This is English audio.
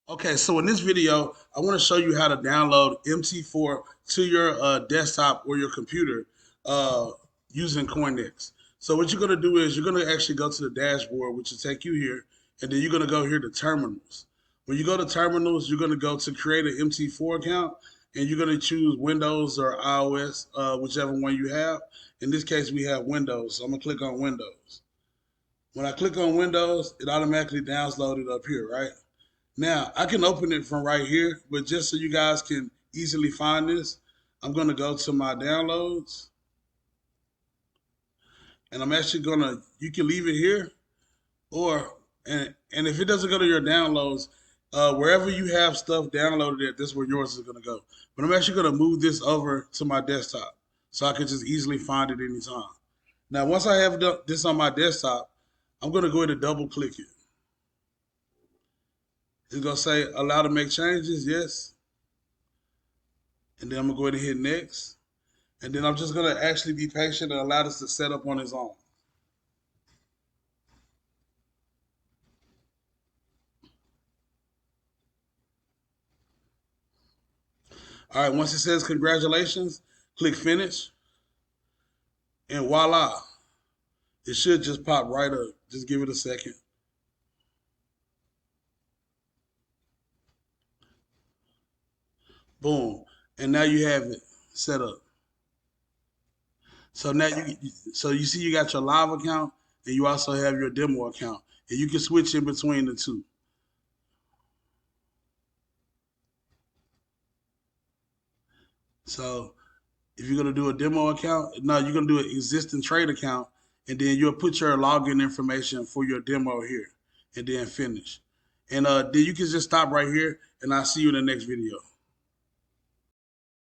Okay, so in this video, I want to show you how to download MT4 to your desktop or your computer uh, using Coinexx. So what you're going to do is you're going to actually go to the dashboard, which will take you here, and then you're going to go here to terminals. When you go to terminals, you're going to go to create an MT4 account, and you're going to choose Windows or iOS, whichever one you have. In this case, we have Windows, so I'm going to click on Windows. When I click on Windows, it automatically downloads it up here, right? Now, I can open it from right here, but just so you guys can easily find this, I'm going to go to my downloads, and I'm actually going to, you can leave it here, or, and if it doesn't go to your downloads, wherever you have stuff downloaded at, this is where yours is going to go. But I'm actually going to move this over to my desktop so I can just easily find it anytime. Now, once I have this on my desktop, I'm going to go ahead and double click it. It's going to say allow to make changes, yes. And then I'm going to go ahead and hit next. And then I'm just going to actually be patient and allow this to set up on its own. All right, once it says congratulations, click finish. And voila, it should just pop right up. Just give it a second. Boom. And now you have it set up. So now you see you got your live account and you also have your demo account. And you can switch in between the two. So if you're gonna do a demo account, no, you're gonna do an existing trade account, and then you'll put your login information for your demo here, and then finish. And then you can just stop right here, and I'll see you in the next video.